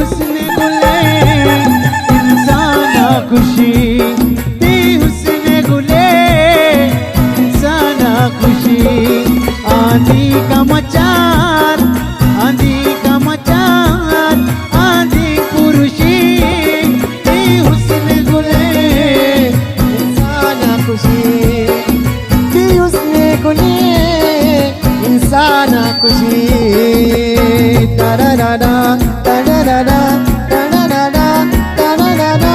उसने गुले इंसाना खुशी दी, उसने गुले इंसाना खुशी। आंधी का मचार, आंधी का मचार, आंधी पुरुषी दी, उसने गुले इंसाना खुशी दी, उसने गुले इंसाना खुशी। तारारारा तारारारा तारारारा तारारारा।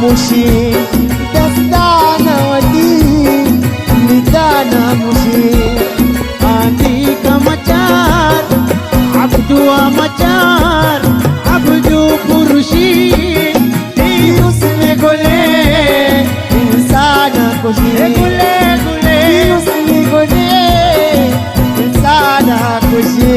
मुशी दस्तानवती निदाना मुशी। आंधी का मचार अब्दुआ मचार अब्दू पुरुषी दी, उसने गुले इंसाना खुशी गुले गुले उसने गुले इंसाना खुशी।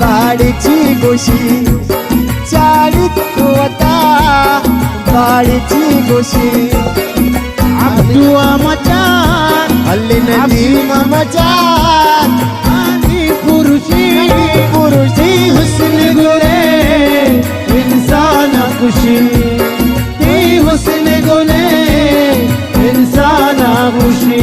बाडीची गोशी चाळीत होता बाडीची गोशी। अब्दुआ मचार हल्ली नदी मचार आंधी पुरुषी पुरुषी हुस्न गुले इंसाना खुशी दी, हुस्न गुले इंसाना खुशी।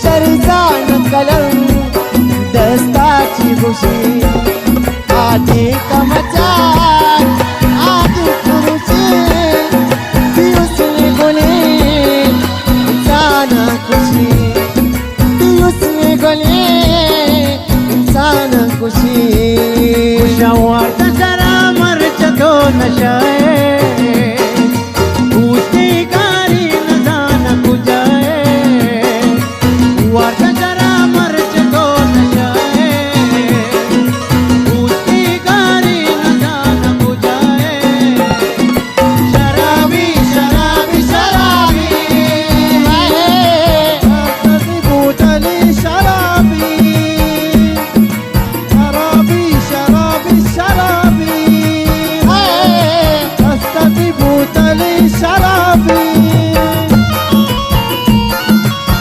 शरजान कलम दस्ताची खुशी। आधी का मचार आधी पुरुषी दी, उसने गुले इंसाना खुशी दी, उसने गुले इंसाना खुशी। शवार तशरा मर्च तो नशाए पूछती गारी न जान बुझा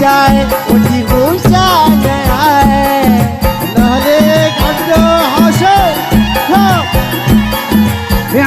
चाहे उठी गुशान आए नालेक अब्दो हाशे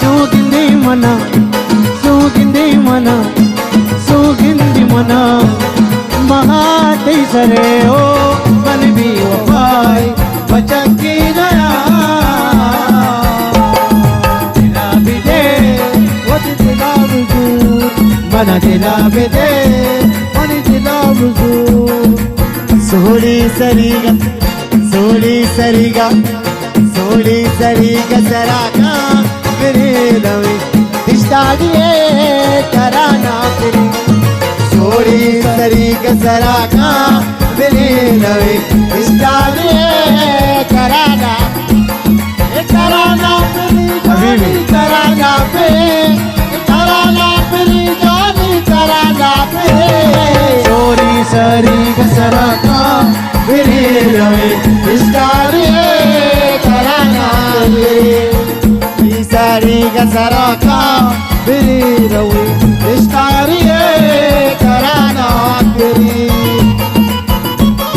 సూగింది మన సూగింది మన సూగింది మన महाते सरे ओ मन भी वफाई बचन की नया दिला भी दे वो दिला बुजूर मन दिला भी दे मन दिला बुजूर सोड़ी सरीगा सोड़ी सरीगा सोड़ी सरीगा सराका मेरे लवे दिश्ताड़िए कराना फिरी सोड़ी सरीगा सराका मेरे लवे दिश्ताड़िए कराना कराना फिरी कराना फिरी कराना फिरी जानी कराना फिरी चोरी सरी गसरा का मेरे लवे दिश्ताड़िए कराना फिरी सारी गसरा का मेरे लवे दिश्ताड़िए कराना फिरी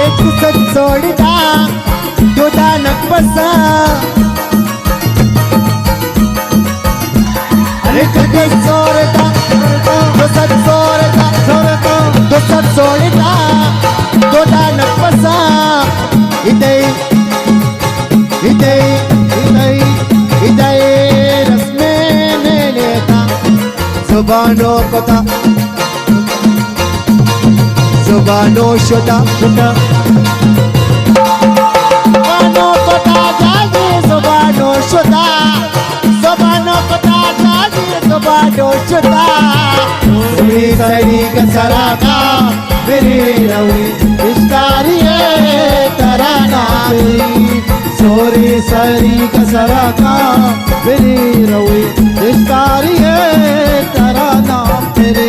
एक सच सोडता दुधा नकपसा अरे कधी सोडता तो सच सोडता तो सच सोडता दुधा नकपसा इदई इदई इदई इदई रस्मे ने लेता जुबानों को था जुबानो शुदा शुदा जुबानो को ताजाजी जुबानो शुदा जुबानो को ताजाजी जुबानो शुदा मेरी सरी का सराका मेरी रवी इश्तारिये तराना चोरी सरी गसरा का मेरी रवी इश्तारिये तराना तेरे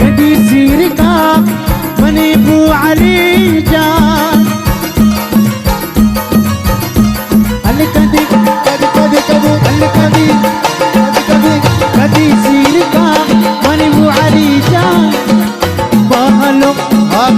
कदी सिर का मनी बू अली जान अल कदी कदी कदी कदी अल कदी कदी कदी सिर का मनी बू अली जान बहलो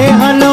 ए हलो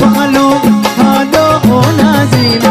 बहलो हलो ओ नाज़ीना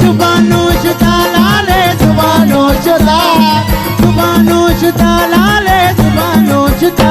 सुबानो शुदा लाले सुबानो शुदा सुबानो शुदा लाले सुबानो शुदा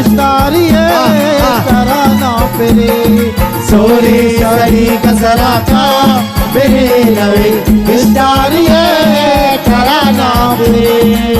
इश्तारिये तराना फिरे सोरी सरी कसराका मेरे लवे इश्तारिये कराना फिरी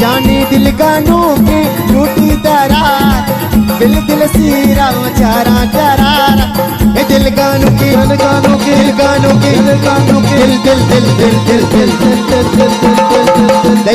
जानी दिल गानों की टूटी दरार दिल दिल सीरा चारा करारा ये दिल गानों की दिल गानों की दिल गानों की दिल गानों की दिल दिल दिल दिल दिल दिल दिल दिल दिल दे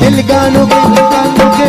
दिल गानों की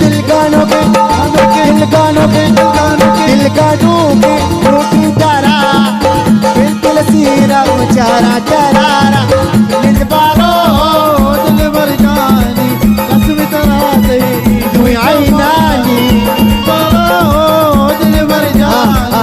दिल गानों के दिल गानों के दिल गानों के रोटी तारा दिल सीरा चारा चरारा दिल बारो दिल भर जानी कसम तरा दई तू आईनानी बारो दिल भर जानी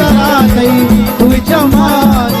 तरा दई तू चमानी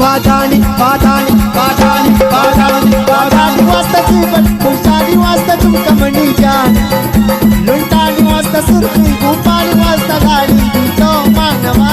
बादानी बादानी बादानी बादानी बादानी वास्ता जीवन खुशाली वास्ता तुम कमनी जान लुंटानी वास्ता सुर्खी भूपाली वास्ता गाड़ी तो मानवा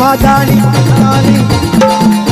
बादानी बादानी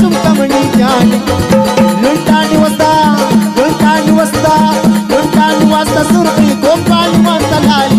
तुम कमनी जाने लुंटानी वस्ता लुंटानी वस्ता लुंटानी वस्ता सुर्खी गोपाली वस्ता लाली